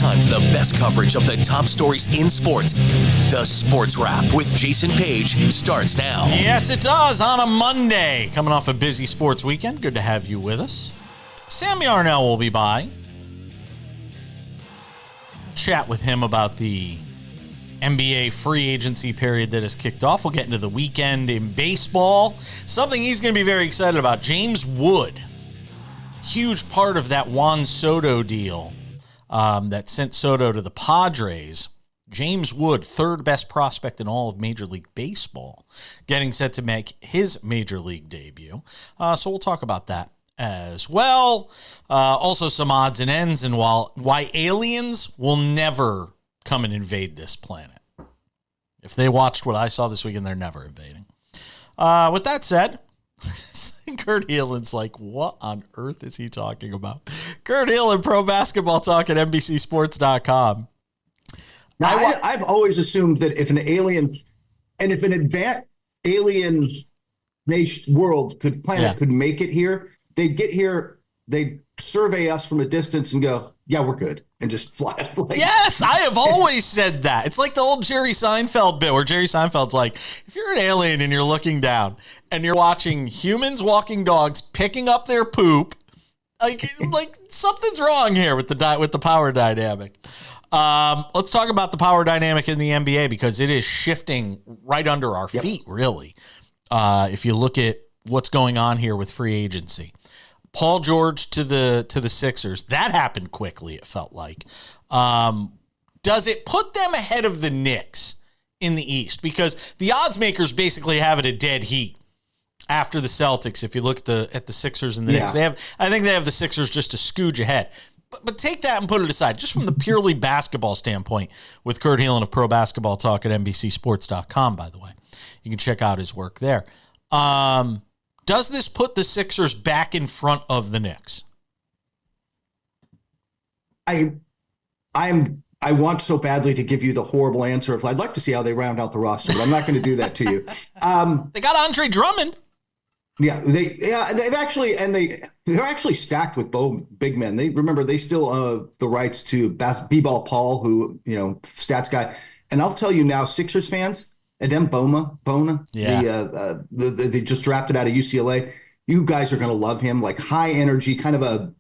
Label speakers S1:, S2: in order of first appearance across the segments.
S1: time for the best coverage of the top stories in sports. The Sports Wrap with Jason Page starts now.
S2: Yes, it does on a Monday. Coming off a busy sports weekend. Good to have you with us. Sammy Arnell will be by. Chat with him about the NBA free agency period that has kicked off. We'll get into the weekend in baseball. Something he's going to be very excited about. James Wood, huge part of that Juan Soto deal that sent Soto to the Padres. James Wood, third best prospect in all of Major League Baseball, getting set to make his Major League debut. So we'll talk about that as well. Also some odds and ends and why aliens will never come and invade this planet. If they watched what I saw this weekend, they're never invading. With that said, Kurt Helin's like, what on earth is he talking about? Kurt Helin, Pro Basketball Talk at NBCSports.com.
S3: Now, I've always assumed that if an alien, and if an advanced alien nation planet could make it here, they'd get here, they'd survey us from a distance and go, yeah, we're good, and just fly.
S2: Yes, I have always said that. It's like the old Jerry Seinfeld bit where Jerry Seinfeld's like, if you're an alien and you're looking down and you're watching humans walking dogs picking up their poop, like something's wrong here with the power dynamic. Let's talk about the power dynamic in the NBA because it is shifting right under our feet, really. If you look at what's going on here with free agency. Paul George to the Sixers. That happened quickly, it felt like. Does it put them ahead of the Knicks in the East? Because the odds makers basically have it a dead heat after the Celtics. If you look at the Sixers and the Knicks, I think they have the Sixers just a scooge ahead. But take that and put it aside, just from the purely basketball standpoint with Kurt Helin of Pro Basketball Talk at NBCSports.com, by the way. You can check out his work there. Does this put the Sixers back in front of the Knicks?
S3: I want so badly to give you the horrible answer. I'd like to see how they round out the roster, but I'm not going to do that to you.
S2: They got Andre Drummond.
S3: They're actually stacked with big men. They still the rights to B-Ball Paul, who stats guy. And I'll tell you now, Sixers fans. Adem Bona, they just drafted out of UCLA. You guys are going to love him. Like high energy, kind of a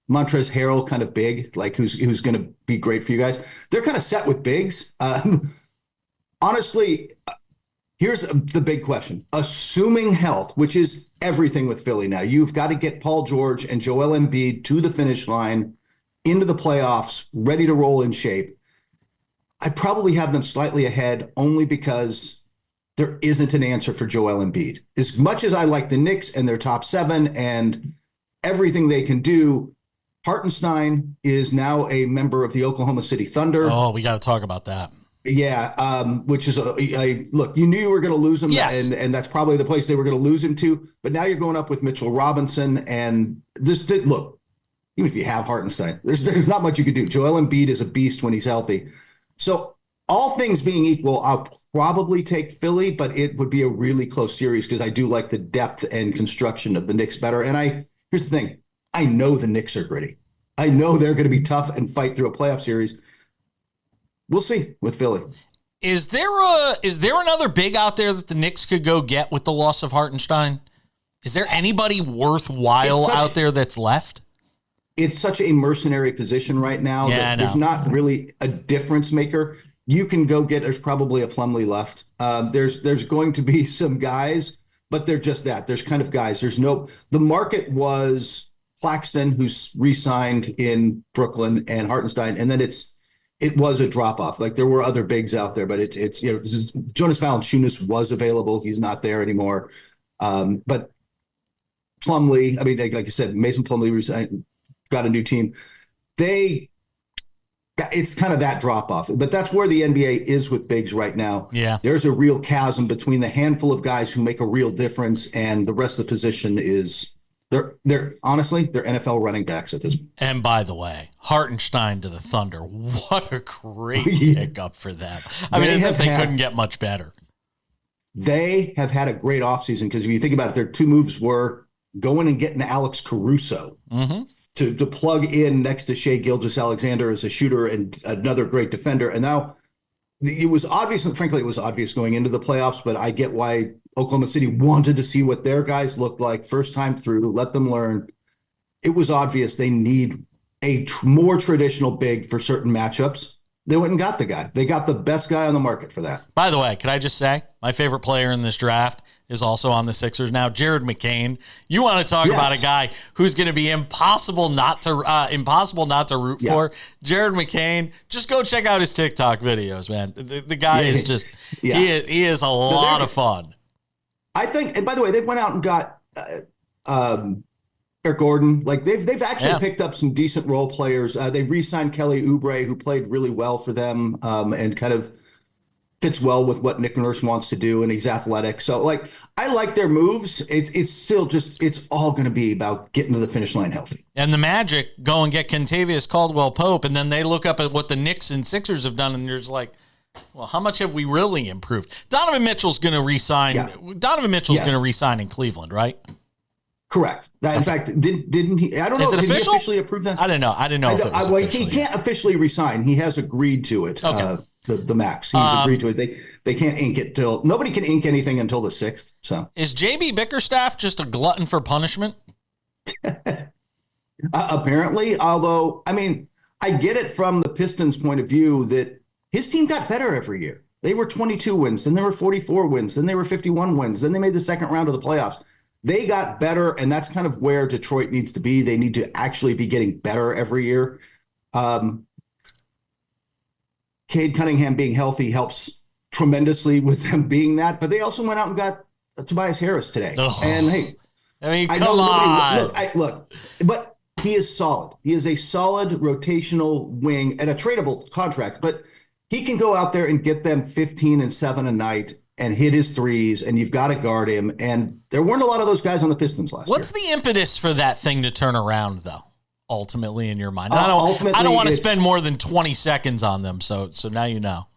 S3: Montrezl Harrell kind of big, like who's going to be great for you guys. They're kind of set with bigs. Honestly, here's the big question. Assuming health, which is everything with Philly now, you've got to get Paul George and Joel Embiid to the finish line, into the playoffs, ready to roll in shape. I'd probably have them slightly ahead only because there isn't an answer for Joel Embiid. As much as I like the Knicks and their top seven and everything they can do, Hartenstein is now a member of the Oklahoma City Thunder.
S2: Oh, we got to talk about that.
S3: Yeah, which is look, you knew you were going to lose him,
S2: yes.
S3: and that's probably the place they were going to lose him to. But now you're going up with Mitchell Robinson, and look, even if you have Hartenstein, there's not much you could do. Joel Embiid is a beast when he's healthy. So all things being equal, I'll probably take Philly, but it would be a really close series because I do like the depth and construction of the Knicks better. And here's the thing. I know the Knicks are gritty. I know they're going to be tough and fight through a playoff series. We'll see with Philly.
S2: Is there another big out there that the Knicks could go get with the loss of Hartenstein? Is there anybody worthwhile out there that's left?
S3: It's such a mercenary position right now that there's not really a difference maker. You can go get, there's probably a Plumlee left. There's going to be some guys, but they're just that. There's kind of guys. The market was Claxton, who's re-signed in Brooklyn, and Hartenstein, and then it was a drop-off. Like there were other bigs out there, but it's Jonas Valanciunas was available. He's not there anymore. But Plumlee, I mean, like I said, Mason Plumlee resigned, got a new team. It's kind of that drop off, but that's where the NBA is with bigs right now.
S2: Yeah.
S3: There's a real chasm between the handful of guys who make a real difference and the rest of the position is they're honestly, they're NFL running backs at this point.
S2: And by the way, Hartenstein to the Thunder. What a great pickup for them. I mean, as if they couldn't get much better.
S3: They have had a great offseason because if you think about it, their two moves were going and getting Alex Caruso.
S2: Mm-hmm.
S3: to plug in next to Shai Gilgeous-Alexander as a shooter and another great defender. And now it was obvious, and frankly, it was obvious going into the playoffs, but I get why Oklahoma City wanted to see what their guys looked like first time through, let them learn. It was obvious they need a more traditional big for certain matchups. They went and got the guy. They got the best guy on the market for that.
S2: By the way, can I just say, my favorite player in this draft is also on the Sixers now, Jared McCain. You want to talk about a guy who's going to be impossible not to root for? Jared McCain. Just go check out his TikTok videos, man. The guy is just he is a lot of fun.
S3: I think, and by the way, they went out and got Eric Gordon. Like they've actually picked up some decent role players. They re-signed Kelly Oubre, who played really well for them, and kind of fits well with what Nick Nurse wants to do, and he's athletic. So, like, I like their moves. It's still just, it's all going to be about getting to the finish line healthy.
S2: And the Magic go and get Kentavious Caldwell-Pope, and then they look up at what the Knicks and Sixers have done, and you're just like, well, how much have we really improved? Donovan Mitchell's going to re-sign. Yeah. Donovan Mitchell's going to re-sign in Cleveland, right?
S3: Correct. In fact, didn't he? I don't know.
S2: Is it official?
S3: He officially approve that?
S2: I didn't know. If it was
S3: well, he can't officially resign. He has agreed to it.
S2: Okay.
S3: The max. He's agreed to it. They can't ink it till nobody can ink anything until the 6th. So
S2: is JB Bickerstaff just a glutton for punishment?
S3: Apparently, although I mean, I get it from the Pistons' point of view that his team got better every year. They were 22 wins, then they were 44 wins, then they were 51 wins, then they made the second round of the playoffs. They got better, and that's kind of where Detroit needs to be. They need to actually be getting better every year. Cade Cunningham being healthy helps tremendously with them being that, but they also went out and got Tobias Harris today.
S2: Ugh.
S3: And hey,
S2: I mean, come on.
S3: Look, but he is solid. He is a solid rotational wing and a tradable contract, but he can go out there and get them 15 and 7 a night and hit his threes, and you've got to guard him. And there weren't a lot of those guys on the Pistons last year.
S2: What's the impetus for that thing to turn around, though? Ultimately, in your mind, I don't want to spend more than 20 seconds on them. So now you know.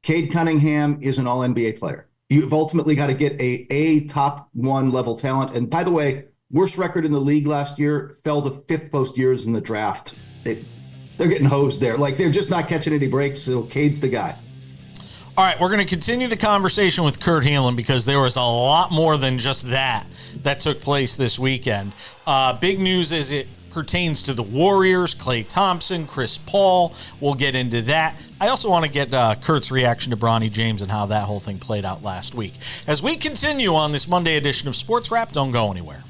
S3: Cade Cunningham is an All-NBA player. You've ultimately got to get a top 1 level talent. And by the way, worst record in the league last year, fell to 5th post years in the draft. They're getting hosed there. Like they're just not catching any breaks. So Cade's the guy.
S2: All right, we're going to continue the conversation with Kurt Helin because there was a lot more than just that took place this weekend. Big news as it pertains to the Warriors, Klay Thompson, Chris Paul. We'll get into that. I also want to get Kurt's reaction to Bronny James and how that whole thing played out last week. As we continue on this Monday edition of Sports Wrap, don't go anywhere.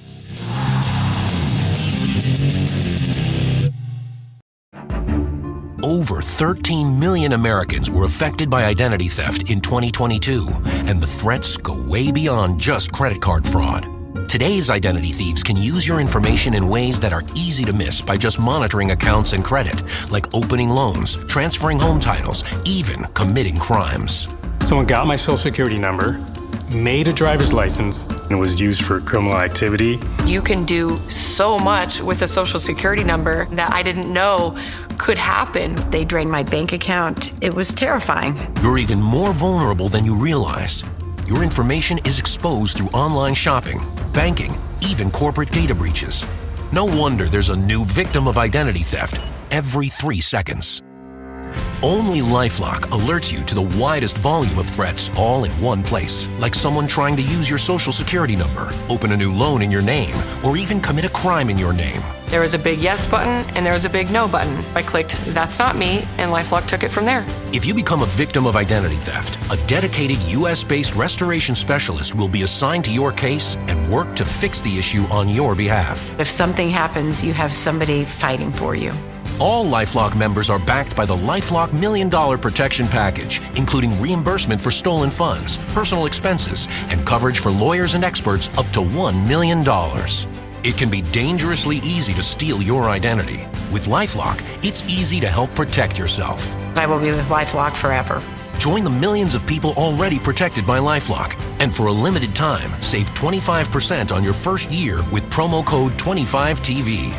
S1: Over 13 million Americans were affected by identity theft in 2022, and the threats go way beyond just credit card fraud. Today's identity thieves can use your information in ways that are easy to miss by just monitoring accounts and credit, like opening loans, transferring home titles, even committing crimes.
S4: Someone got my social security number, made a driver's license, and it was used for criminal activity.
S5: You can do so much with a social security number that I didn't know could happen. They drained my bank account. It was terrifying.
S1: You're even more vulnerable than you realize. Your information is exposed through online shopping, banking, even corporate data breaches. No wonder there's a new victim of identity theft every 3 seconds. Only LifeLock alerts you to the widest volume of threats all in one place, like someone trying to use your social security number, open a new loan in your name, or even commit a crime in your name.
S5: There was a big yes button and there was a big no button. I clicked, that's not me, and LifeLock took it from there.
S1: If you become a victim of identity theft, a dedicated U.S.-based restoration specialist will be assigned to your case and work to fix the issue on your behalf.
S5: If something happens, you have somebody fighting for you.
S1: All LifeLock members are backed by the LifeLock $1 Million Protection Package, including reimbursement for stolen funds, personal expenses, and coverage for lawyers and experts up to $1 million. It can be dangerously easy to steal your identity. With LifeLock, it's easy to help protect yourself.
S5: I will be with LifeLock forever.
S1: Join the millions of people already protected by LifeLock. And for a limited time, save 25% on your first year with promo code 25TV.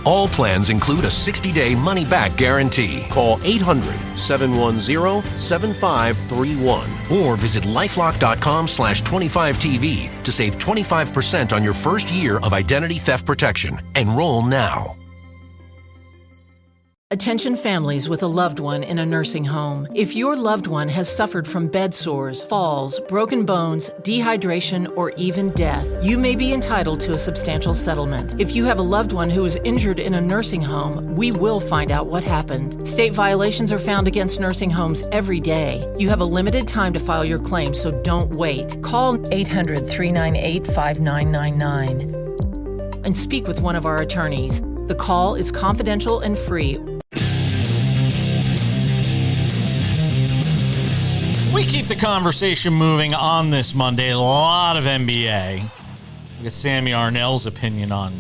S1: All plans include a 60-day money-back guarantee. Call 800-710-7531 or visit lifelock.com/25TV to save 25% on your first year of identity theft protection. Enroll now.
S6: Attention families with a loved one in a nursing home. If your loved one has suffered from bed sores, falls, broken bones, dehydration, or even death, you may be entitled to a substantial settlement. If you have a loved one who is injured in a nursing home, we will find out what happened. State violations are found against nursing homes every day. You have a limited time to file your claim, so don't wait. Call 800-398-5999 and speak with one of our attorneys. The call is confidential and free.
S2: We keep the conversation moving on this Monday. A lot of NBA. We get Sammy Arnell's opinion on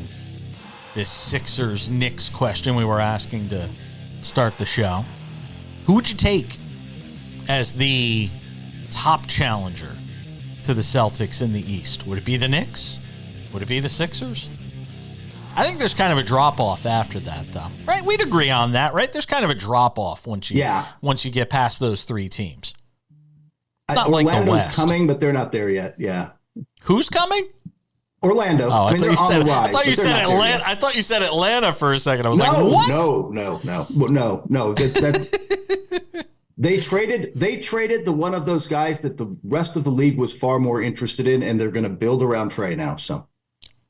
S2: this Sixers-Knicks question we were asking to start the show. Who would you take as the top challenger to the Celtics in the East? Would it be the Knicks? Would it be the Sixers? I think there's kind of a drop-off after that, though. Right? We'd agree on that, right? There's kind of a drop-off once you get past those three teams. It's not like the West.
S3: Coming, but they're not there yet. Yeah.
S2: Who's coming?
S3: Orlando.
S2: Oh, I thought you said Atlanta. I thought you said Atlanta for a second. I was like, what?
S3: No. They traded the one of those guys that the rest of the league was far more interested in, and they're going to build around Trey now. So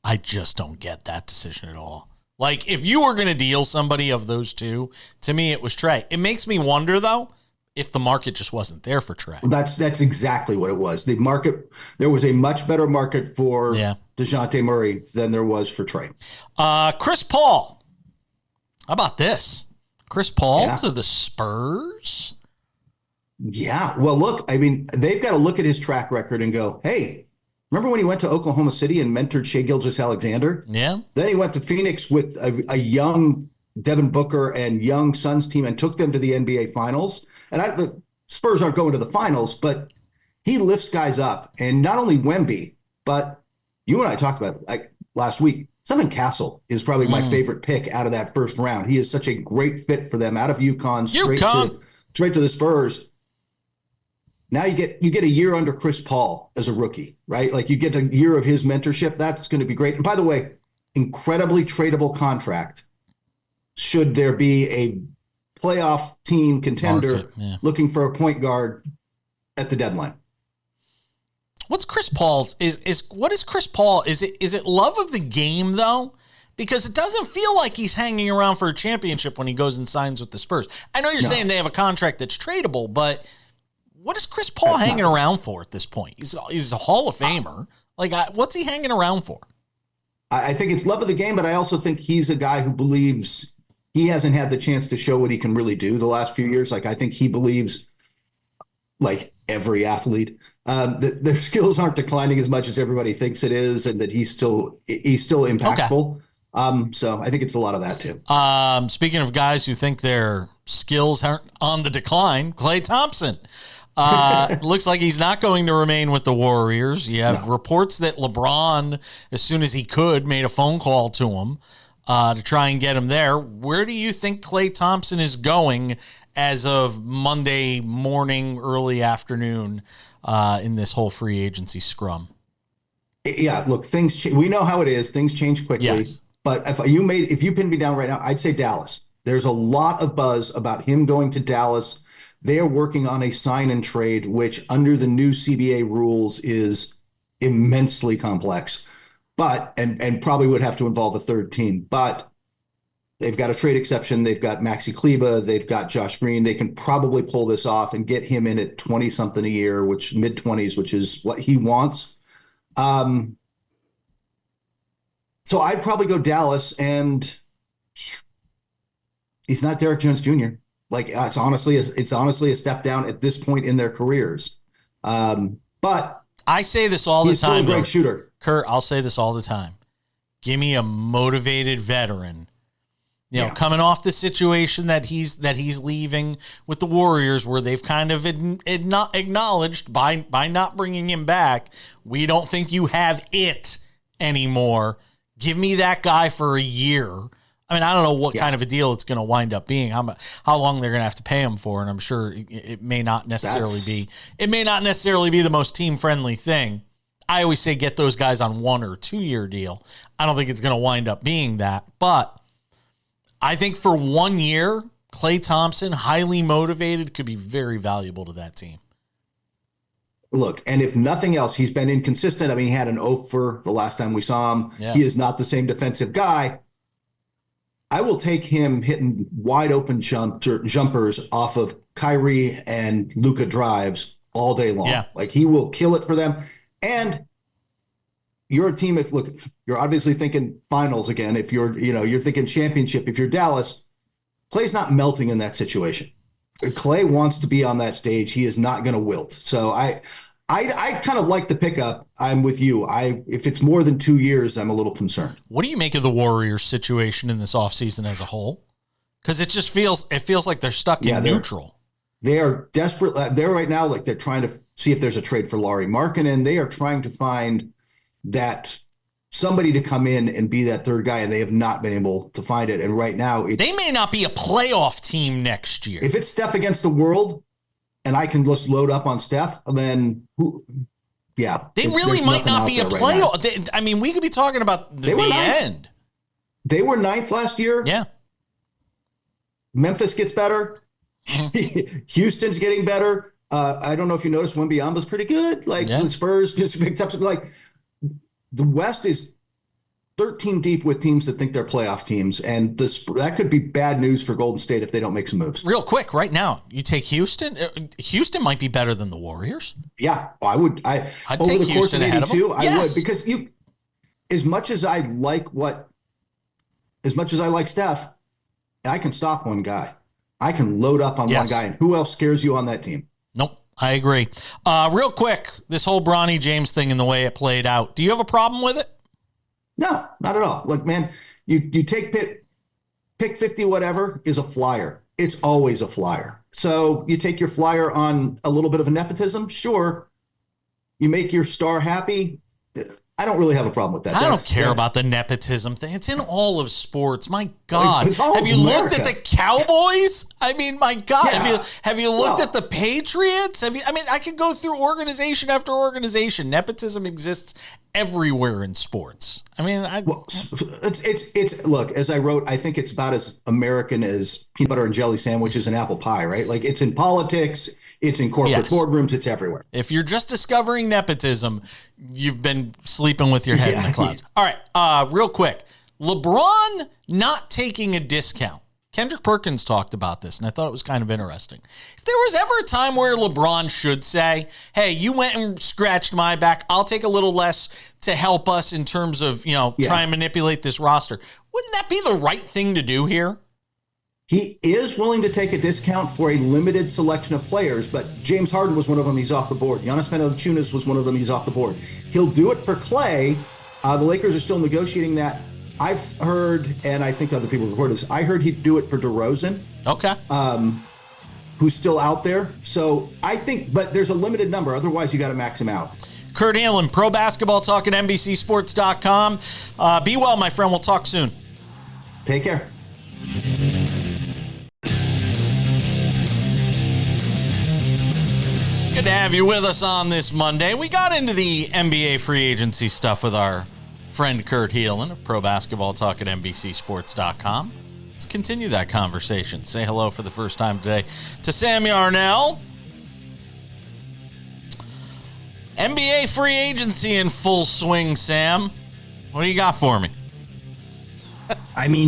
S2: I just don't get that decision at all. Like, if you were going to deal somebody of those two, to me, it was Trey. It makes me wonder, though, if the market just wasn't there for Trey.
S3: That's exactly what it was. The market, there was a much better market for DeJounte Murray than there was for Trey.
S2: Chris Paul. How about this? Chris Paul to the Spurs?
S3: Yeah. Well, look, I mean, they've got to look at his track record and go, hey, remember when he went to Oklahoma City and mentored Shai Gilgeous-Alexander?
S2: Yeah.
S3: Then he went to Phoenix with a young Devin Booker and young Suns team and took them to the NBA Finals. And the Spurs aren't going to the finals, but he lifts guys up. And not only Wemby, but you and I talked about it like last week. Stephen Castle is probably my favorite pick out of that first round. He is such a great fit for them out of UConn straight to the Spurs. Now you get a year under Chris Paul as a rookie, right? Like you get a year of his mentorship. That's going to be great. And by the way, incredibly tradable contract. Should there be a playoff team contender looking for a point guard at the deadline?
S2: What's Chris Paul's what is Chris Paul? Is it love of the game though? Because it doesn't feel like he's hanging around for a championship when he goes and signs with the Spurs. I know you're saying they have a contract that's tradable, but what is Chris Paul hanging around for at this point? He's a Hall of Famer. What's he hanging around for?
S3: I think it's love of the game, but I also think he's a guy who believes he hasn't had the chance to show what he can really do the last few years. Like, I think he believes, like every athlete, that their skills aren't declining as much as everybody thinks it is, and that he's still impactful. Okay. So I think it's a lot of that too.
S2: Speaking of guys who think their skills aren't on the decline, Klay Thompson. Looks like he's not going to remain with the Warriors. You have reports that LeBron, as soon as he could, made a phone call to him to try and get him there. Where do you think Klay Thompson is going as of Monday morning, early afternoon in this whole free agency scrum?
S3: Yeah, look, we know how it is. Things change quickly. Yes. But if you pinned me down right now, I'd say Dallas. There's a lot of buzz about him going to Dallas. They are working on a sign and trade, which under the new CBA rules is immensely complex, but and probably would have to involve a third team. But they've got a trade exception. They've got Maxi Kleber. They've got Josh Green. They can probably pull this off and get him in at 20-something a year, which mid-20s, which is what he wants. So I'd probably go Dallas, and he's not Derek Jones Jr. Like it's honestly a step down at this point in their careers. But
S2: I say this all the time.
S3: He's still a great shooter.
S2: Kurt, I'll say this all the time. Give me a motivated veteran. You know, coming off the situation that he's leaving with the Warriors, where they've kind of acknowledged by not bringing him back, we don't think you have it anymore. Give me that guy for a year. I mean, I don't know what kind of a deal it's going to wind up being, how long they're going to have to pay him for, and I'm sure it may not necessarily be the most team-friendly thing. I always say get those guys on 1 or 2 year deal. I don't think it's going to wind up being that, but I think for 1 year, Klay Thompson, highly motivated, could be very valuable to that team.
S3: Look, and if nothing else, he's been inconsistent. I mean, he had an for the last time we saw him.
S2: Yeah.
S3: He is not the same defensive guy. I will take him hitting wide open jumpers off of Kyrie and Luka drives all day long.
S2: Yeah.
S3: Like, he will kill it for them. And you're a team, you're obviously thinking finals again. If you're thinking championship, if you're Dallas, Klay's not melting in that situation. Klay wants to be on that stage. He is not going to wilt. So I kind of like the pickup. I'm with you. If it's more than 2 years, I'm a little concerned.
S2: What do you make of the Warriors situation in this offseason as a whole? Because it feels like they're stuck in neutral.
S3: They are desperate. They're right now, like, they're trying to see if there's a trade for Lauri Markkanen. They are trying to find that somebody to come in and be that third guy, and they have not been able to find it. And right now,
S2: they may not be a playoff team next year.
S3: If it's Steph against the world, and I can just load up on Steph, then
S2: they really might not be a playoff. Right, we could be talking about the end.
S3: They were 9th last year.
S2: Yeah.
S3: Memphis gets better. Houston's getting better. I don't know if you noticed, Wembanyama's pretty good. The Spurs just picked up something. The West is 13 deep with teams that think they're playoff teams, and that could be bad news for Golden State if they don't make some moves.
S2: Real quick, right now, you take Houston. Houston might be better than the Warriors.
S3: Yeah, I would. I'd
S2: take Houston ahead of them.
S3: I would, because as much as I like Steph, I can stop one guy. I can load up on one guy, and who else scares you on that team?
S2: Nope. I agree. Real quick, this whole Bronny James thing and the way it played out, do you have a problem with it?
S3: No, not at all. Look, man, you take pick 50, whatever, is a flyer. It's always a flyer. So you take your flyer on a little bit of a nepotism, sure. You make your star happy. I don't really have a problem with that.
S2: I don't care about the nepotism thing. It's in all of sports. My God. Have you looked at the Cowboys? I mean, my God. Yeah. Have you looked at the Patriots? I could go through organization after organization. Nepotism exists everywhere in sports.
S3: It's look, as I wrote, I think it's about as American as peanut butter and jelly sandwiches and apple pie, right? Like, it's in politics. It's in corporate boardrooms. It's everywhere.
S2: If you're just discovering nepotism, you've been sleeping with your head in the clouds. All right, real quick. LeBron not taking a discount. Kendrick Perkins talked about this, and I thought it was kind of interesting. If there was ever a time where LeBron should say, hey, you went and scratched my back, I'll take a little less to help us in terms of, try and manipulate this roster. Wouldn't that be the right thing to do here?
S3: He is willing to take a discount for a limited selection of players, but James Harden was one of them. He's off the board. Giannis Antetokounmpo was one of them. He's off the board. He'll do it for Klay. The Lakers are still negotiating that. I've heard, and I think other people have heard this, I heard he'd do it for DeRozan.
S2: Okay.
S3: Who's still out there. So I think, but there's a limited number. Otherwise, you got to max him out.
S2: Kurt Helin, Pro Basketball Talk at NBCSports.com. Be well, my friend. We'll talk soon.
S3: Take care.
S2: Good to have you with us on this Monday. We got into the NBA free agency stuff with our friend Kurt Helin of Pro Basketball Talk at NBCSports.com. Let's continue that conversation. Say hello for the first time today to Sam Yarnell. NBA free agency in full swing, Sam. What do you got for me?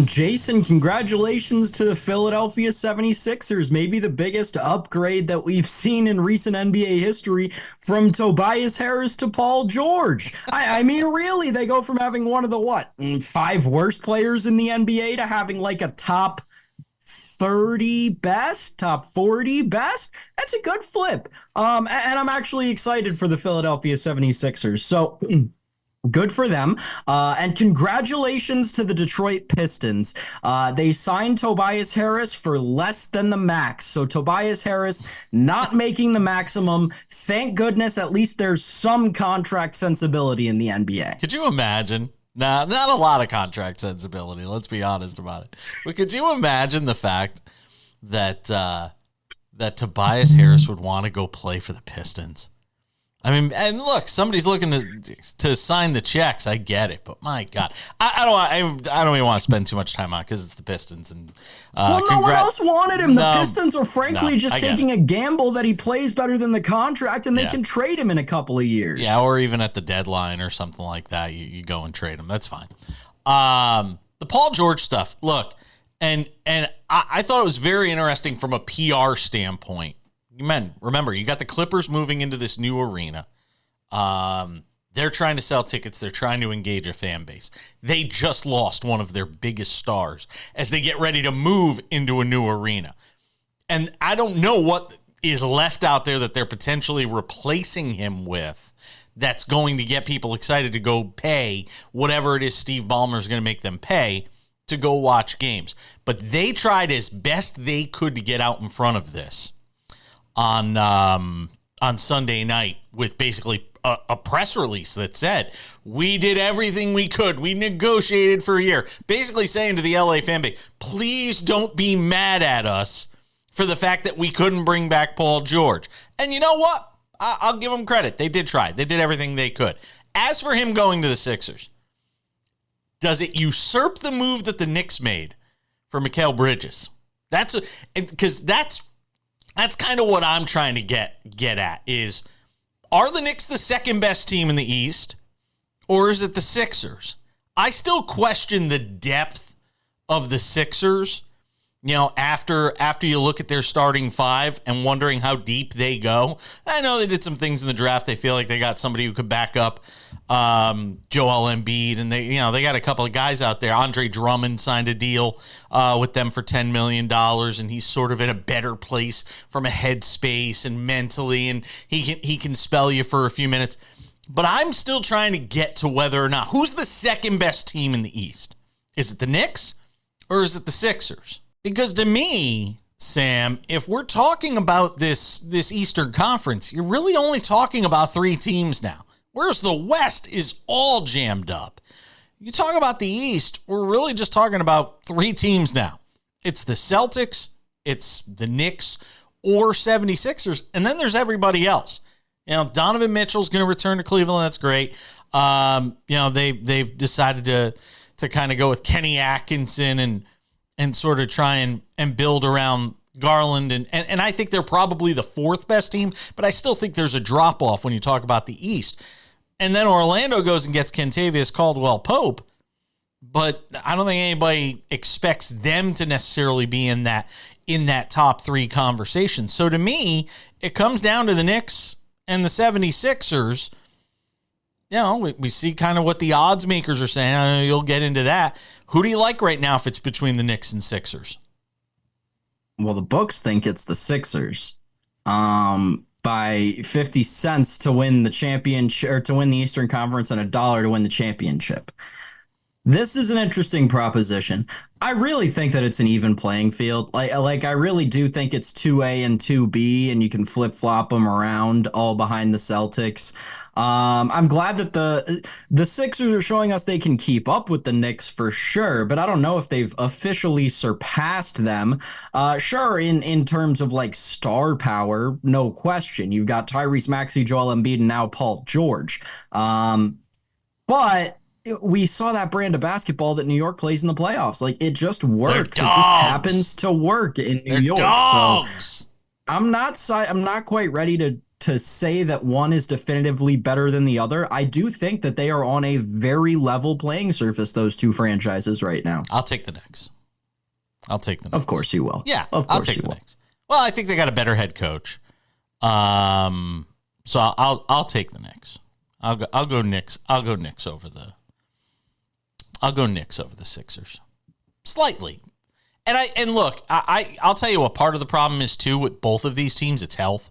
S7: Jason, congratulations to the Philadelphia 76ers. Maybe the biggest upgrade that we've seen in recent NBA history, from Tobias Harris to Paul George. Really, they go from having one of the, 5 worst players in the NBA to having like a top 30 best, top 40 best. That's a good flip. And I'm actually excited for the Philadelphia 76ers. So good for them. And congratulations to the Detroit Pistons. They signed Tobias Harris for less than the max. So Tobias Harris not making the maximum. Thank goodness, at least there's some contract sensibility in the NBA.
S2: Could you imagine? Nah, not a lot of contract sensibility. Let's be honest about it. But could you imagine the fact that that Tobias Harris would want to go play for the Pistons? I mean, and look, somebody's looking to sign the checks. I get it, but my God, I don't even want to spend too much time on it because it's the Pistons. And
S7: no one else wanted him. The Pistons are frankly just taking a gamble that he plays better than the contract, and they can trade him in a couple of years.
S2: Yeah, or even at the deadline or something like that, you go and trade him. That's fine. The Paul George stuff. Look, and I thought it was very interesting from a PR standpoint. Remember, you got the Clippers moving into this new arena. They're trying to sell tickets. They're trying to engage a fan base. They just lost one of their biggest stars as they get ready to move into a new arena. And I don't know what is left out there that they're potentially replacing him with that's going to get people excited to go pay whatever it is Steve Ballmer is going to make them pay to go watch games. But they tried as best they could to get out in front of this on Sunday night with basically a press release that said, we did everything we could. We negotiated for a year. Basically saying to the LA fan base, please don't be mad at us for the fact that we couldn't bring back Paul George. And you know what? I'll give them credit. They did try. They did everything they could. As for him going to the Sixers, does it usurp the move that the Knicks made for Mikal Bridges? Because that's kind of what I'm trying to get at is, are the Knicks the second best team in the East, or is it the Sixers? I still question the depth of the Sixers, after you look at their starting five and wondering how deep they go. I know they did some things in the draft. They feel like they got somebody who could back up Joel Embiid, and they got a couple of guys out there. Andre Drummond signed a deal with them for $10 million, and he's sort of in a better place from a headspace and mentally, and he can spell you for a few minutes. But I'm still trying to get to whether or not, who's the second best team in the East? Is it the Knicks or is it the Sixers? Because to me, Sam, if we're talking about this Eastern Conference, you're really only talking about three teams now. Whereas the West is all jammed up. You talk about the East, we're really just talking about three teams now. It's the Celtics, it's the Knicks, or 76ers, and then there's everybody else. Donovan Mitchell's going to return to Cleveland. That's great. They've decided to kind of go with Kenny Atkinson and sort of try and build around Garland. And I think they're probably the fourth best team, but I still think there's a drop-off when you talk about the East. And then Orlando goes and gets Kentavious Caldwell-Pope, but I don't think anybody expects them to necessarily be in that top three conversation. So to me, it comes down to the Knicks and the 76ers. We see kind of what the odds makers are saying. I know you'll get into that. Who do you like right now if it's between the Knicks and Sixers?
S7: Well, the books think it's the Sixers by 50 cents to win the championship, or to win the Eastern Conference, and $1 to win the championship. This is an interesting proposition. I really think that it's an even playing field. Like I really do think it's 2A and 2B, and you can flip-flop them around all behind the Celtics. I'm glad that the Sixers are showing us they can keep up with the Knicks for sure, but I don't know if they've officially surpassed them. Sure, in terms of like star power, no question. You've got Tyrese Maxey, Joel Embiid, and now Paul George. But we saw that brand of basketball that New York plays in the playoffs. Like, it just works. It just happens to work in New York. Dogs. So I'm not quite ready to say that one is definitively better than the other. I do think that they are on a very level playing surface, those two franchises right now.
S2: I'll take the Knicks.
S7: Of course you will.
S2: Yeah,
S7: of course
S2: I'll take the Knicks. Well, I think they got a better head coach. So I'll take the Knicks. I'll go Knicks. I'll go Knicks over the Sixers. Slightly. And look, I'll tell you what part of the problem is too with both of these teams, it's health.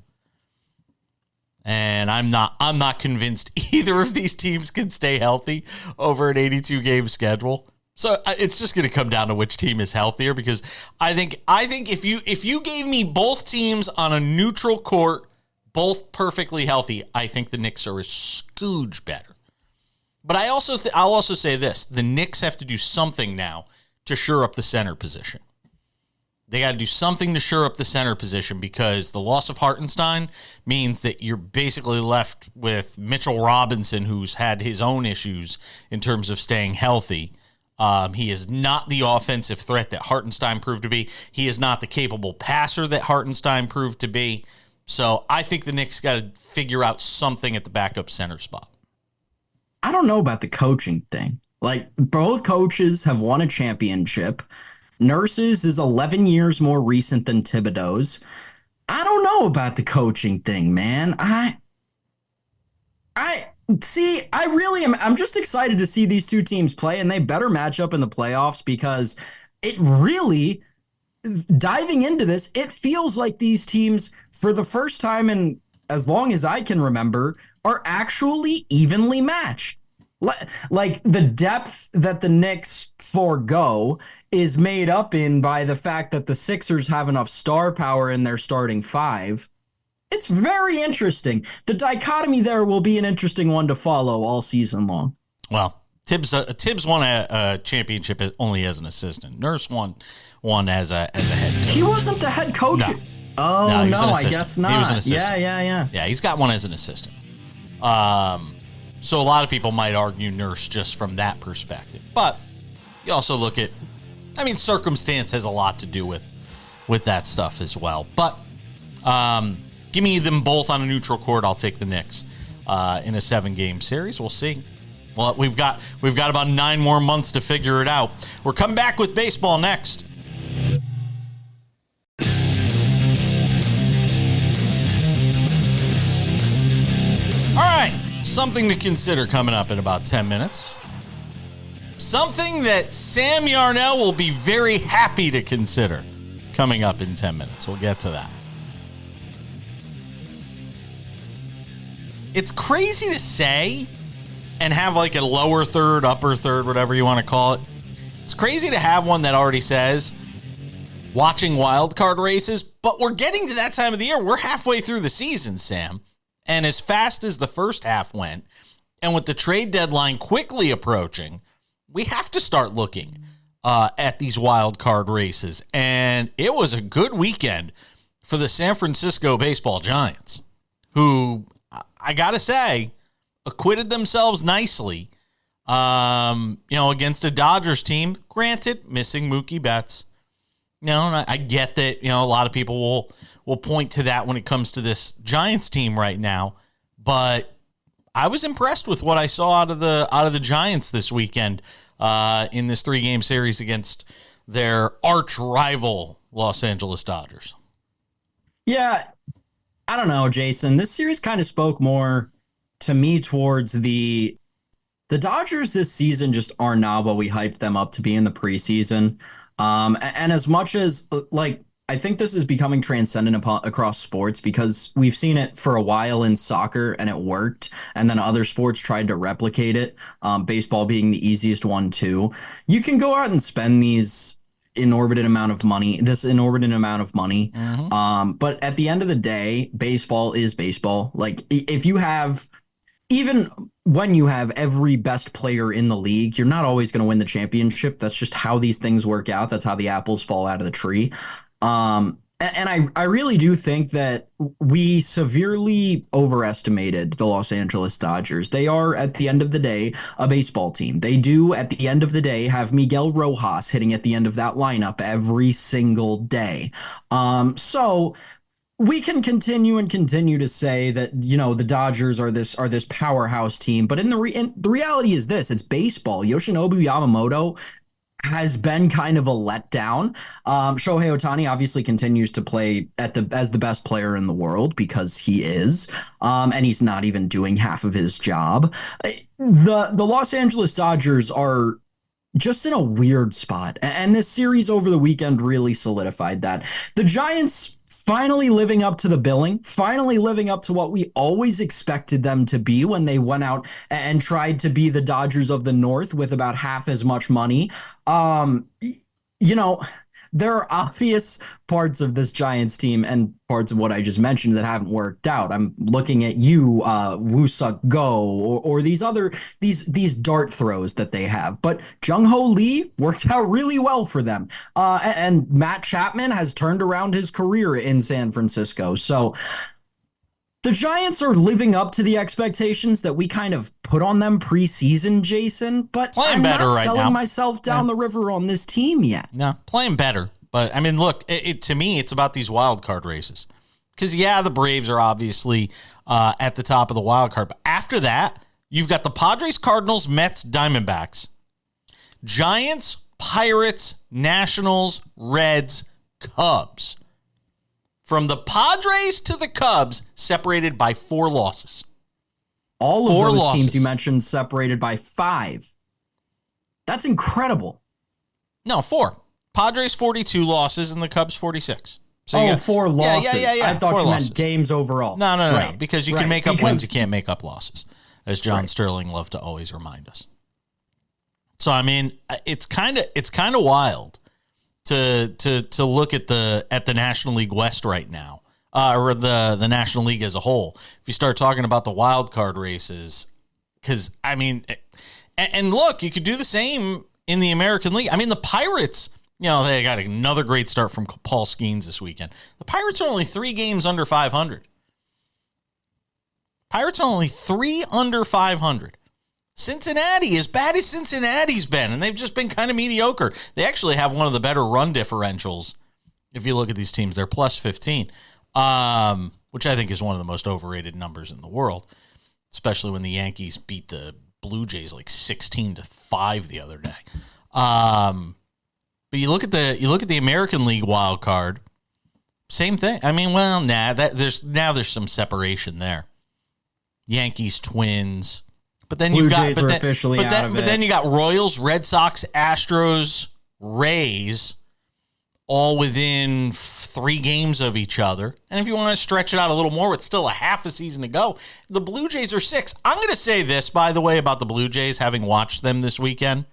S2: And I'm not convinced either of these teams can stay healthy over an 82 game schedule. So it's just going to come down to which team is healthier, because I think if you gave me both teams on a neutral court, both perfectly healthy, I think the Knicks are a scooge better. But I'll also say this: the Knicks have to do something now to shore up the center position. They got to do something to shore up the center position, because the loss of Hartenstein means that you're basically left with Mitchell Robinson, who's had his own issues in terms of staying healthy. He is not the offensive threat that Hartenstein proved to be. He is not the capable passer that Hartenstein proved to be. So I think the Knicks got to figure out something at the backup center spot.
S7: I don't know about the coaching thing. Like, both coaches have won a championship. Nurse's is 11 years more recent than Thibodeau's. I don't know about the coaching thing, man. I see, I really am. I'm just excited to see these two teams play, and they better match up in the playoffs, because it really, diving into this, it feels like these teams, for the first time in as long as I can remember, are actually evenly matched. Like, the depth that the Knicks forego is made up in by the fact that the Sixers have enough star power in their starting five. It's very interesting. The dichotomy there will be an interesting one to follow all season long.
S2: Well, Tibbs won a championship only as an assistant. Nurse won as a head coach.
S7: He wasn't the head coach.
S2: No.
S7: Oh, no, I guess not.
S2: He was an assistant.
S7: Yeah.
S2: Yeah, he's got one as an assistant. So a lot of people might argue Nurse just from that perspective. But you also look at, circumstance has a lot to do with that stuff as well. But give me them both on a neutral court. I'll take the Knicks in a 7-game series. We'll see. Well, we've got about 9 more months to figure it out. We're coming back with baseball next. All right, something to consider coming up in about 10 minutes. Something that Sam Yarnell will be very happy to consider coming up in 10 minutes. We'll get to that. It's crazy to say and have like a lower third, upper third, whatever you want to call it. It's crazy to have one that already says watching wild card races, but we're getting to that time of the year. We're halfway through the season, Sam. And as fast as the first half went, and with the trade deadline quickly approaching, we have to start looking at these wild card races. And it was a good weekend for the San Francisco Baseball Giants, who, I got to say, acquitted themselves nicely, against a Dodgers team, granted, missing Mookie Betts. I get that, a lot of people will point to that when it comes to this Giants team right now, but I was impressed with what I saw out of the Giants this weekend in this 3-game series against their arch rival Los Angeles Dodgers.
S7: Yeah, I don't know, Jason. This series kind of spoke more to me towards the Dodgers this season just are not what we hyped them up to be in the preseason. And as much as, I think this is becoming transcendent across sports, because we've seen it for a while in soccer and it worked, and then other sports tried to replicate it, baseball being the easiest one too. You can go out and spend this inordinate amount of money. Mm-hmm. But at the end of the day, baseball is baseball. Like, if you have, even when you have every best player in the league, you're not always going to win the championship. That's just how these things work out. That's how the apples fall out of the tree. And I really do think that we severely overestimated the Los Angeles Dodgers. They are, at the end of the day, a baseball team. They do, at the end of the day, have Miguel Rojas hitting at the end of that lineup every single day. So we can continue to say that, the Dodgers are this powerhouse team, but the reality is this: it's baseball. Yoshinobu Yamamoto has been kind of a letdown. Shohei Ohtani obviously continues to play as the best player in the world, because he is, and he's not even doing half of his job. The Los Angeles Dodgers are just in a weird spot, and this series over the weekend really solidified that. The Giants finally living up to the billing, finally living up to what we always expected them to be when they went out and tried to be the Dodgers of the North with about half as much money. there are obvious parts of this Giants team and parts of what I just mentioned that haven't worked out. I'm looking at you, Woo-Suk Go, or these dart throws that they have. But Jung-Ho Lee worked out really well for them. And Matt Chapman has turned around his career in San Francisco. So the Giants are living up to the expectations that we kind of put on them preseason, Jason, but I'm not selling myself down the river on this team yet.
S2: No, playing better. But, I mean, look, to me, it's about these wild card races. Because, yeah, the Braves are obviously at the top of the wild card. But after that, you've got the Padres, Cardinals, Mets, Diamondbacks, Giants, Pirates, Nationals, Reds, Cubs. From the Padres to the Cubs, separated by 4 losses.
S7: All of those teams you mentioned separated by 5. That's incredible.
S2: No, 4. Padres 42 losses and the Cubs 46. So
S7: 4 losses.
S2: Yeah.
S7: I thought you meant games overall.
S2: No. Right. Because you can make up wins, you can't make up losses, as John Sterling loved to always remind us. So I mean, it's kind of wild to look at the National League West right now, or the National League as a whole. If you start talking about the wild card races, because I mean, and look, you could do the same in the American League. I mean, the Pirates, they got another great start from Paul Skeens this weekend. The Pirates are only 3 games under 500. Pirates are only 3 under 500. Cincinnati, as bad as Cincinnati's been, and they've just been kind of mediocre. They actually have one of the better run differentials. If you look at these teams, they're plus 15, which I think is one of the most overrated numbers in the world, especially when the Yankees beat the Blue Jays like 16-5 the other day. But you look at the American League wild card, same thing. I mean, well, there's some separation there. Yankees, Twins. But then
S7: Blue Jays are officially out of it.
S2: But then you got Royals, Red Sox, Astros, Rays, all within 3 games of each other. And if you want to stretch it out a little more, with still a half a season to go, the Blue Jays are 6. I'm going to say this, by the way, about the Blue Jays, having watched them this weekend.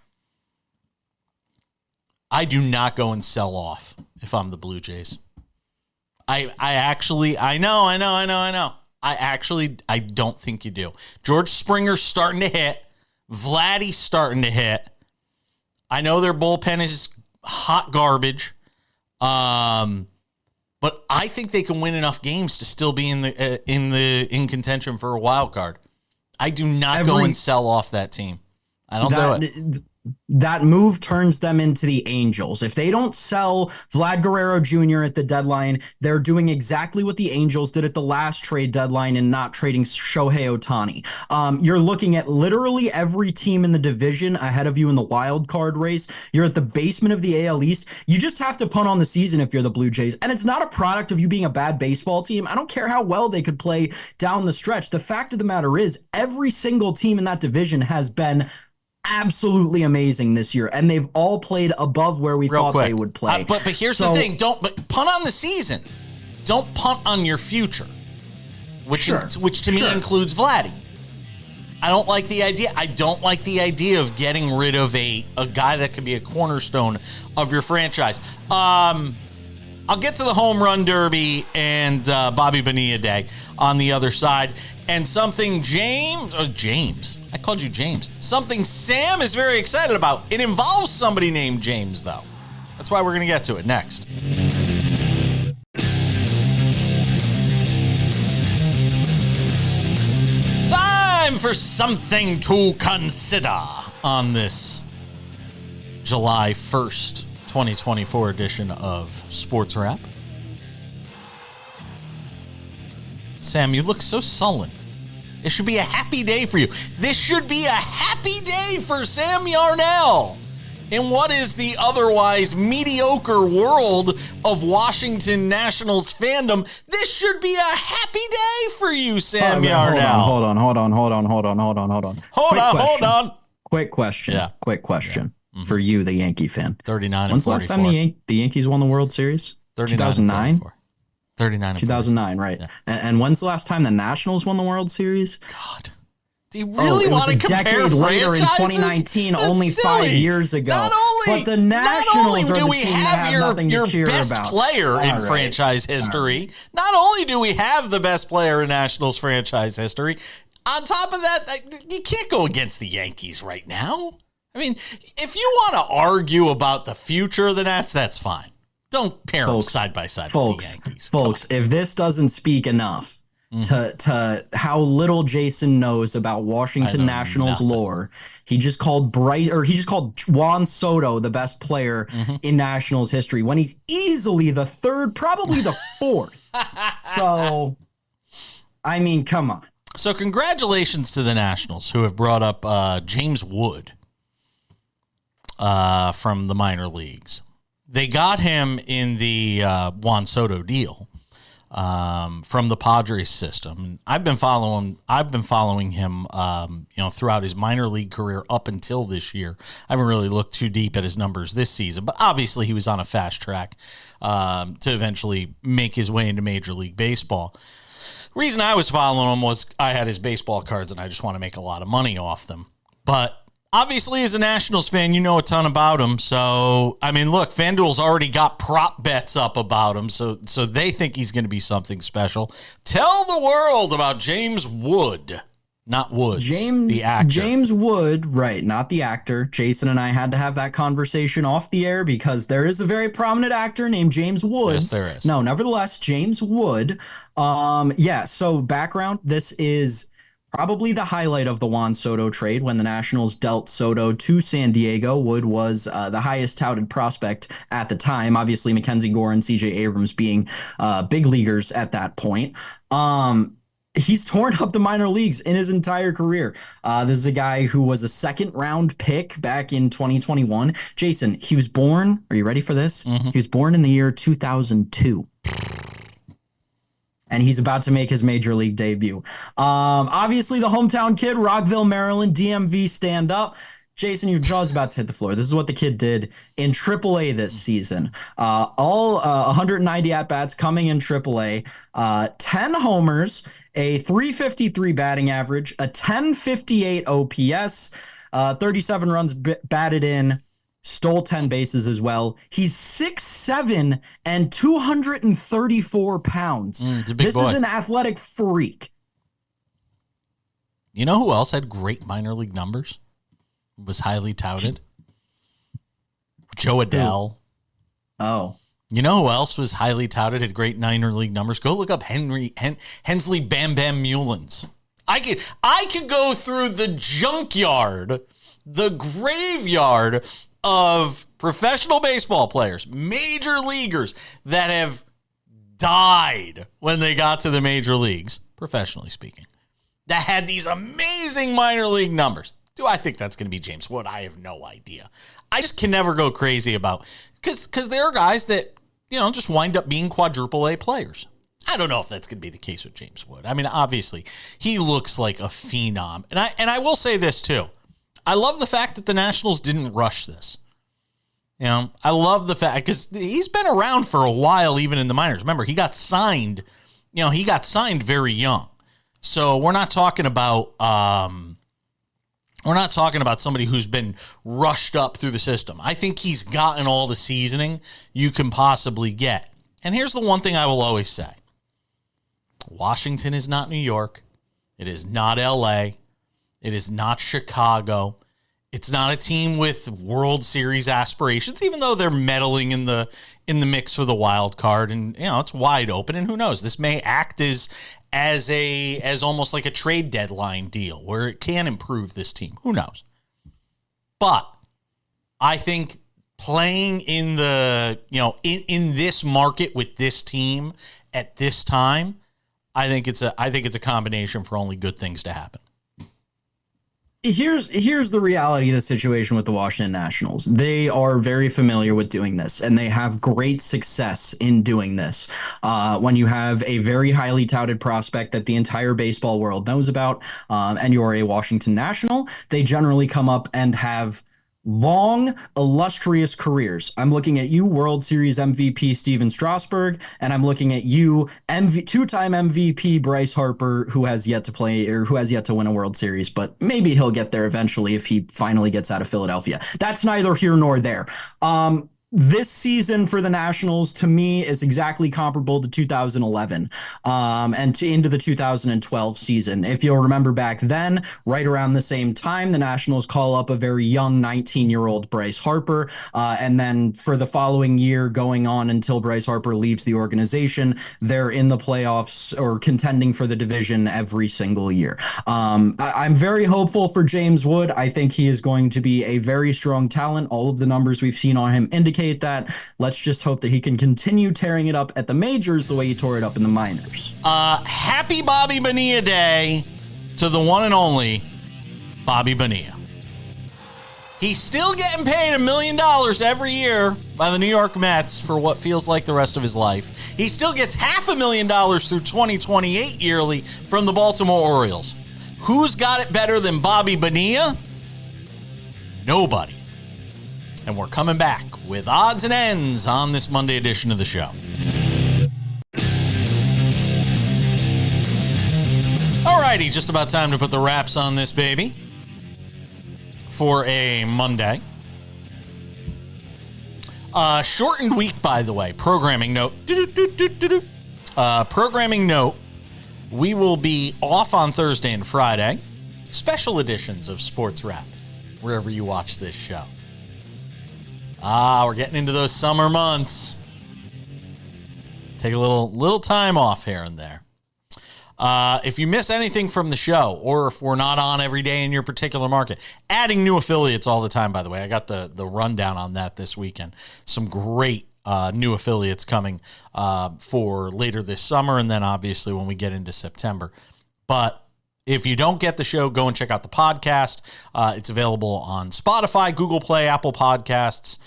S2: I do not go and sell off if I'm the Blue Jays. I know. I don't think you do. George Springer's starting to hit. Vladdy's starting to hit. I know their bullpen is hot garbage. But I think they can win enough games to still be in contention for a wild card. I do not go and sell off that team. I don't do it.
S7: That move turns them into the Angels. If they don't sell Vlad Guerrero Jr. at the deadline, they're doing exactly what the Angels did at the last trade deadline and not trading Shohei Ohtani. You're looking at literally every team in the division ahead of you in the wild card race. You're at the basement of the AL East. You just have to punt on the season if you're the Blue Jays. And it's not a product of you being a bad baseball team. I don't care how well they could play down the stretch. The fact of the matter is, every single team in that division has been absolutely amazing this year, and they've all played above where we thought they would play.
S2: But here's the thing: don't punt on the season. Don't punt on your future, which to me includes Vladdy. I don't like the idea. I don't like the idea of getting rid of a guy that could be a cornerstone of your franchise. I'll get to the home run derby and Bobby Bonilla Day on the other side. And something James, I called you James. Something Sam is very excited about. It involves somebody named James, though. That's why we're going to get to it next. Time for something to consider on this July 1st, 2024 edition of Sports Wrap. Sam, you look so sullen. It should be a happy day for you. This should be a happy day for Sam Yarnell. In what is the otherwise mediocre world of Washington Nationals fandom, this should be a happy day for you, Sam Yarnell.
S7: Hold on. Quick question.
S2: Yeah.
S7: Mm-hmm. For you, the Yankee fan.
S2: 39
S7: When's
S2: and 44.
S7: When's the last time the Yankees won the World Series?
S2: 2009? 39 and
S7: 2009, right.
S2: Yeah.
S7: And when's the last time the Nationals won the World Series?
S2: God. Do you really want to compare
S7: decade later in
S2: franchises?
S7: 2019,
S2: That's
S7: only
S2: silly.
S7: 5 years ago.
S2: But
S7: the Nationals are the team that have nothing to cheer
S2: best
S7: about.
S2: player in franchise history. Not only do we have the best player in Nationals franchise history, on top of that, you can't go against the Yankees right now. I mean, if you want to argue about the future of the Nats, that's fine. Don't pair them side by side with the Yankees.
S7: Folks, if this doesn't speak enough to how little Jason knows about Washington Nationals lore, he just called Juan Soto the best player in Nationals history when he's easily the third, probably the fourth. So, I mean, come on.
S2: So congratulations to the Nationals who have brought up James Wood from the minor leagues. They got him in the Juan Soto deal from the Padres system. I've been following him, throughout his minor league career up until this year. I haven't really looked too deep at his numbers this season, but obviously he was on a fast track to eventually make his way into Major League Baseball. The reason I was following him was I had his baseball cards and I just want to make a lot of money off them. But obviously, as a Nationals fan, you know a ton about him. So, I mean, look, FanDuel's already got prop bets up about him, so they think he's going to be something special. Tell the world about James Wood, not Woods, the actor.
S7: James Wood, right, not the actor. Jason and I had to have that conversation off the air because there is a very prominent actor named James Woods.
S2: Yes, there is.
S7: No, nevertheless, James Wood. So background, this is probably the highlight of the Juan Soto trade when the Nationals dealt Soto to San Diego. Wood was the highest touted prospect at the time. Obviously, Mackenzie Gore and C.J. Abrams being big leaguers at that point. He's torn up the minor leagues in his entire career. This is a guy who was a second-round pick back in 2021. Jason, he was born, are you ready for this? He was born in the year 2002. And he's about to make his major league debut. Obviously, the hometown kid, Rockville, Maryland, DMV stand up. Jason, your jaw's about to hit the floor. This is what the kid did in AAA this season. All 190 at-bats coming in AAA. 10 homers, a .353 batting average, a .1058 OPS, 37 runs batted in, stole 10 bases as well. He's 6'7" and 234 pounds. This boy is an athletic freak.
S2: You know who else had great minor league numbers? Was highly touted? Joe Adele.
S7: Oh.
S2: You know who else was highly touted, had great minor league numbers? Go look up Hensley Bam Bam Mullins. I could go through the junkyard, the graveyard of professional baseball players, major leaguers that have died when they got to the major leagues, professionally speaking, that had these amazing minor league numbers. Do I think that's going to be James Wood? I have no idea. I just can never go crazy about, because there are guys that, just wind up being quadruple A players. I don't know if that's going to be the case with James Wood. I mean, obviously, he looks like a phenom. And I will say this, too. I love the fact that the Nationals didn't rush this. I love the fact, because he's been around for a while, even in the minors. Remember, he got signed, very young. So we're not talking about somebody who's been rushed up through the system. I think he's gotten all the seasoning you can possibly get. And here's the one thing I will always say. Washington is not New York. It is not LA. It is not Chicago. It's not a team with World Series aspirations, even though they're meddling in the mix for the wild card, and it's wide open. And who knows? This may act as almost like a trade deadline deal where it can improve this team. Who knows? But I think playing in the in this market with this team at this time, I think it's a combination for only good things to happen.
S7: Here's the reality of the situation with the Washington Nationals. They are very familiar with doing this, and they have great success in doing this. When you have a very highly touted prospect that the entire baseball world knows about, and you're a Washington National, they generally come up and have long, illustrious careers. I'm looking at you, World Series MVP Steven Strasburg, and I'm looking at you, two-time MVP Bryce Harper, who has yet to play or who has yet to win a World Series, but maybe he'll get there eventually if he finally gets out of Philadelphia. That's neither here nor there. This season for the Nationals, to me, is exactly comparable to 2011 and into the 2012 season. If you'll remember back then, right around the same time, the Nationals call up a very young 19-year-old Bryce Harper. And then for the following year, going on until Bryce Harper leaves the organization, they're in the playoffs or contending for the division every single year. I'm very hopeful for James Wood. I think he is going to be a very strong talent. All of the numbers we've seen on him indicate that. Let's just hope that he can continue tearing it up at the majors the way he tore it up in the minors.
S2: Happy Bobby Bonilla Day to the one and only Bobby Bonilla. He's still getting paid $1 million every year by the New York Mets for what feels like the rest of his life. He still gets $500,000 through 2028 yearly from the Baltimore Orioles. Who's got it better than Bobby Bonilla? Nobody. And we're coming back with odds and ends on this Monday edition of the show. Alrighty, just about time to put the wraps on this baby for a Monday. Shortened week, by the way. Programming note. Programming note. We will be off on Thursday and Friday. Special editions of Sports Wrap, wherever you watch this show. We're getting into those summer months. Take a little time off here and there. If you miss anything from the show, or if we're not on every day in your particular market, adding new affiliates all the time, by the way. I got the rundown on that this weekend. Some great new affiliates coming for later this summer, and then obviously when we get into September. But if you don't get the show, go and check out the podcast. It's available on Spotify, Google Play, Apple Podcasts,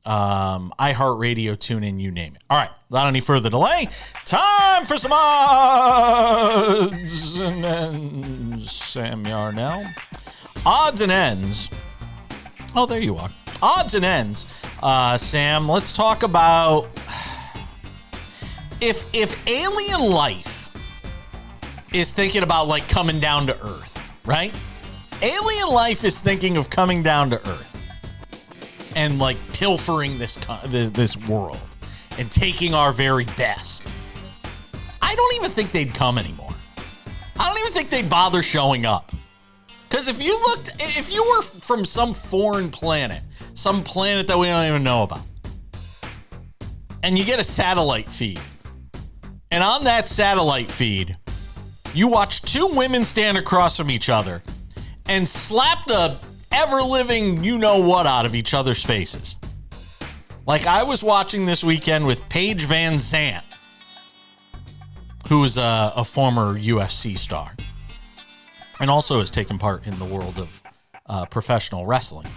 S2: iHeartRadio, TuneIn, you name it. All right, without any further delay, time for some odds and ends. Sam Yarnell. Odds and ends. Oh, there you are. Odds and ends. Sam, let's talk about if alien life is thinking about like coming down to Earth, right? Alien life is thinking of coming down to Earth and like pilfering this world and taking our very best. I don't even think they'd come anymore. I don't even think they'd bother showing up. Because if you were from some foreign planet, some planet that we don't even know about, and you get a satellite feed, and on that satellite feed, you watch two women stand across from each other and slap the ever-living you-know-what out of each other's faces. Like I was watching this weekend with Paige Van Zandt, who is a former UFC star and also has taken part in the world of professional wrestling.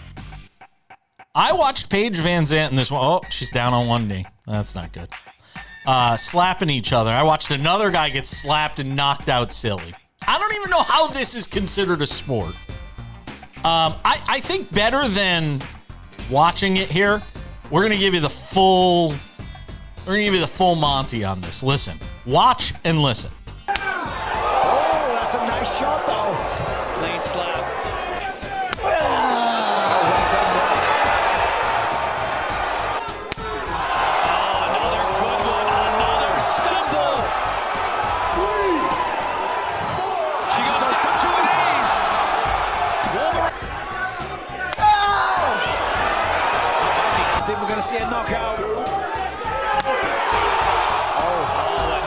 S2: I watched Paige Van Zandt in this one. Oh, she's down on one knee. That's not good. Slapping each other. I watched another guy get slapped and knocked out silly. I don't even know how this is considered a sport. I think better than watching it here, we're gonna give you the full Monty on this. Listen, watch and listen.
S8: Oh, that's a nice shot though. Clean slap. See a knockout. Oh,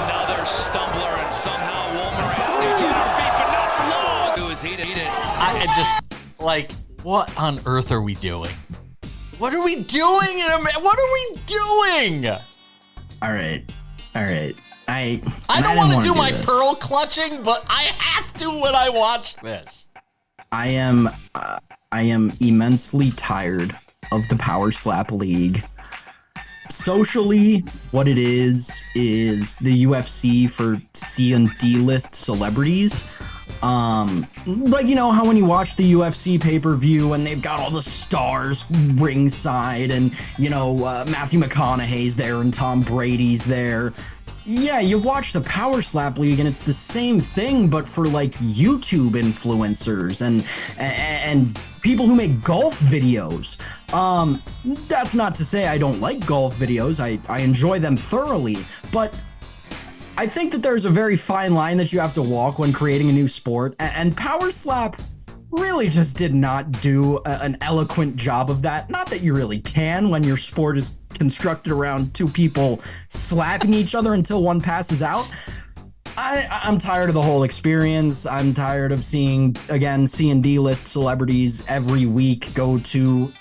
S8: another stumbler, and somehow Wolmer has to get her feet, but not long. It was heated.
S2: I just, like, what on earth are we doing? What are we doing in America? What are we doing?
S7: All right. I
S2: don't want to do my pearl clutching, but I have to when I watch this.
S7: I am immensely tired of the Power Slap League. Socially, what it is the UFC for C and D list celebrities. Like, you know how when you watch the UFC pay-per-view and they've got all the stars ringside and, you know, Matthew McConaughey's there and Tom Brady's there. Yeah, you watch the Power Slap League and it's the same thing, but for like YouTube influencers and people who make golf videos. That's not to say I don't like golf videos. I enjoy them thoroughly, but I think that there's a very fine line that you have to walk when creating a new sport, and Power Slap really just did not do an eloquent job of that. Not that you really can when your sport is constructed around two people slapping each other until one passes out. I'm tired of the whole experience. I'm tired of seeing, again, C&D-list celebrities every week go to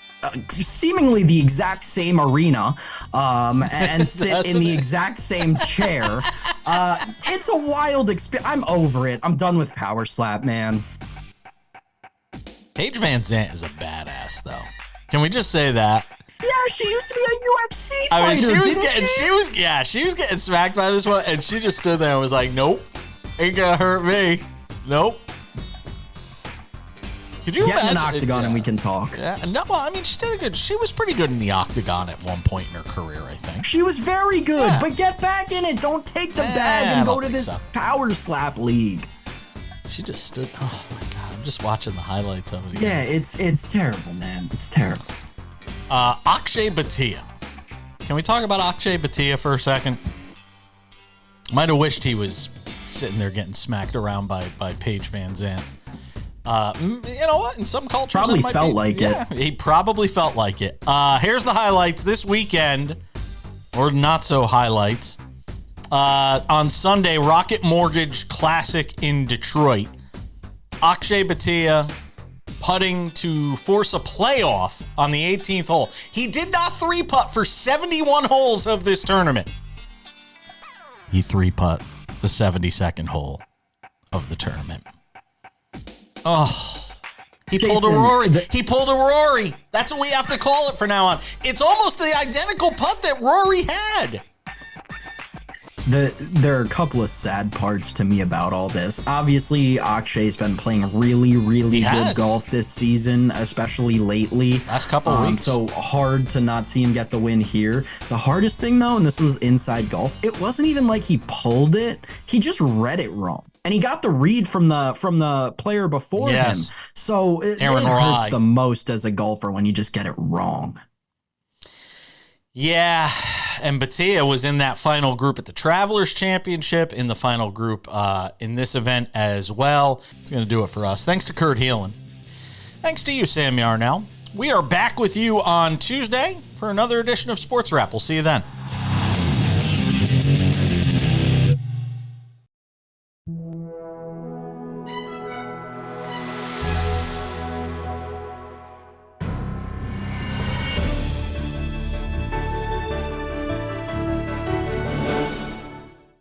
S7: seemingly the exact same arena and sit in the exact same chair. It's a wild experience. I'm over it. I'm done with Power Slap, man.
S2: Paige Van Zandt is a badass, though. Can we just say that?
S7: Yeah, she used to be a UFC fighter. I
S2: mean, she was getting smacked by this one, and she just stood there and was like, "Nope, ain't gonna hurt me. Nope." Could you
S7: get in an octagon and we can talk?
S2: Yeah, no, well, I mean, she was pretty good in the octagon at one point in her career, I think.
S7: She was very good, but get back in it. Don't take the bag and go to this Power Slap League.
S2: She just stood. Oh my god, I'm just watching the highlights of it.
S7: Yeah, it's terrible, man. It's terrible.
S2: Akshay Bhatia. Can we talk about Akshay Bhatia for a second? Might have wished he was sitting there getting smacked around by Paige Van Zandt. You know what? In some cultures,
S7: probably felt like it.
S2: Yeah, he probably felt like it. Here's the highlights this weekend, or not so highlights. On Sunday, Rocket Mortgage Classic in Detroit. Akshay Bhatia putting to force a playoff on the 18th hole. He did not three-putt for 71 holes of this tournament. He three-putt the 72nd hole of the tournament. Oh, he pulled a Rory. He pulled a Rory. That's what we have to call it from now on. It's almost the identical putt that Rory had.
S7: There are a couple of sad parts to me about all this. Obviously, Akshay's been playing really, really good golf this season, especially lately.
S2: Last couple of weeks.
S7: So hard to not see him get the win here. The hardest thing, though, and this was inside golf, it wasn't even like he pulled it. He just read it wrong. And he got the read from the player before him. So it hurts the most as a golfer when you just get it wrong.
S2: Yeah, and Bhatia was in that final group at the Travelers Championship, in the final group in this event as well. It's going to do it for us. Thanks to Kurt Helin. Thanks to you, Sam Yarnell. We are back with you on Tuesday for another edition of Sports Wrap. We'll see you then.